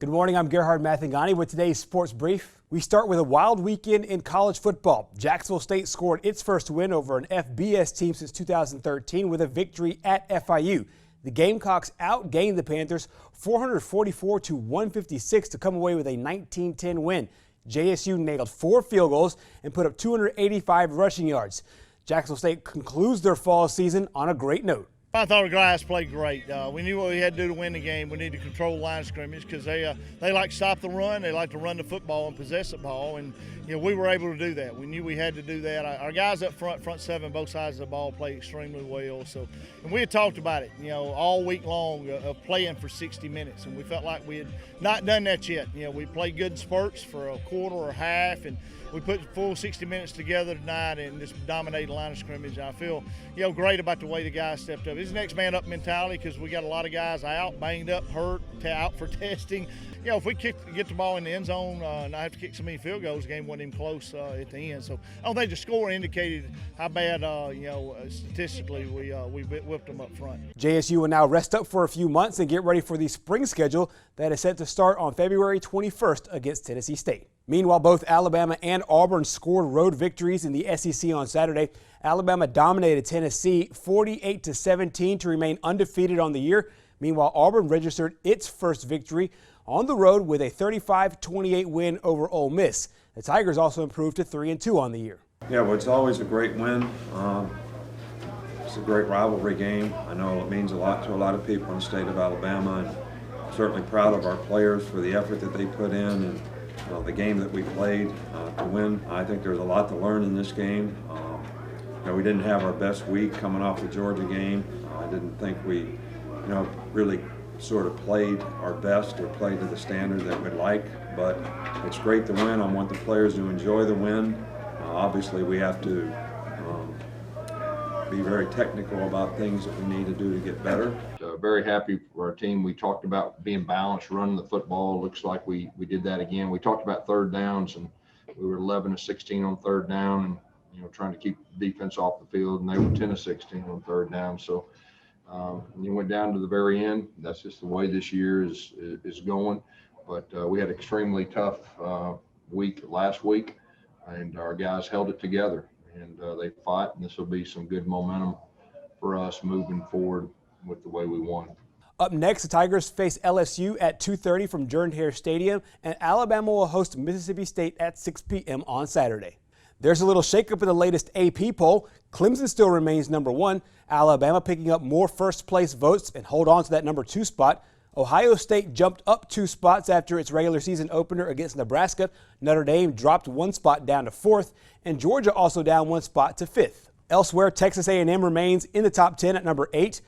Good morning, I'm Gerhard Mathangani with today's Sports Brief. We start with a wild weekend in college football. Jacksonville State scored its first win over an FBS team since 2013 with a victory at FIU. The Gamecocks outgained the Panthers 444-156 to come away with a 19-10 win. JSU nailed 4 field goals and put up 285 rushing yards. Jacksonville State concludes their fall season on a great note. I thought the guys played great. We knew what we had to do to win the game. We need to control the line of scrimmage because they like to stop the run. They like to run the football and possess the ball, and we were able to do that. We knew we had to do that. Our guys up front seven, both sides of the ball, played extremely well. And we had talked about it, all week long of playing for 60 minutes, and we felt like we had not done that yet. We played good in spurts for a quarter or a half, and we put the full 60 minutes together tonight and just dominated the line of scrimmage. And I feel, great about the way the guys stepped up. It's next man up mentality because we got a lot of guys out, banged up, hurt, out for testing. If we get the ball in the end zone and I have to kick so many field goals, the game wasn't even close at the end. So I don't think the score indicated how bad, statistically we whipped them up front. JSU will now rest up for a few months and get ready for the spring schedule that is set to start on February 21st against Tennessee State. Meanwhile, both Alabama and Auburn scored road victories in the SEC on Saturday. Alabama dominated Tennessee 48-17 to remain undefeated on the year. Meanwhile, Auburn registered its first victory on the road with a 35-28 win over Ole Miss. The Tigers also improved to 3-2 on the year. Yeah, well, it's always a great win. It's a great rivalry game. I know it means a lot to a lot of people in the state of Alabama, and I'm certainly proud of our players for the effort that they put in and the game that we played to win. I think there's a lot to learn in this game. We didn't have our best week coming off the Georgia game. I didn't think we, really sort of played our best or played to the standard that we'd like, but it's great to win. I want the players to enjoy the win. Obviously, we have to be very technical about things that we need to do to get better. Very happy for our team. We talked about being balanced, running the football. Looks like we did that again. We talked about third downs, and we were 11-16 on third down, and trying to keep the defense off the field, and they were 10-16 on third down. So you went down to the very end. That's just the way this year is going. But we had an extremely tough week last week, and our guys held it together, and they fought, and this will be some good momentum for us moving forward with the way we won. Up next, the Tigers face LSU at 2:30 from Jordan-Hare Stadium, and Alabama will host Mississippi State at 6 p.m. on Saturday. There's a little shakeup in the latest AP poll. Clemson still remains number 1. Alabama picking up more first-place votes and hold on to that number 2 spot. Ohio State jumped up 2 spots after its regular season opener against Nebraska. Notre Dame dropped 1 spot down to 4th, and Georgia also down 1 spot to 5th. Elsewhere, Texas A&M remains in the top 10 at number 8.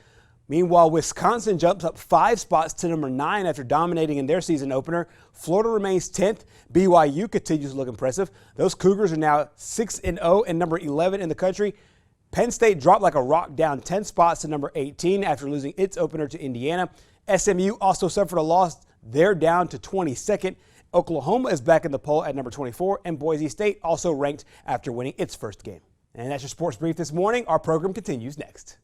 Meanwhile, Wisconsin jumps up 5 spots to number 9 after dominating in their season opener. Florida remains 10th. BYU continues to look impressive. Those Cougars are now 6-0 and number 11 in the country. Penn State dropped like a rock down 10 spots to number 18 after losing its opener to Indiana. SMU also suffered a loss. They're down to 22nd. Oklahoma is back in the poll at number 24, and Boise State also ranked after winning its first game. And that's your Sports Brief this morning. Our program continues next.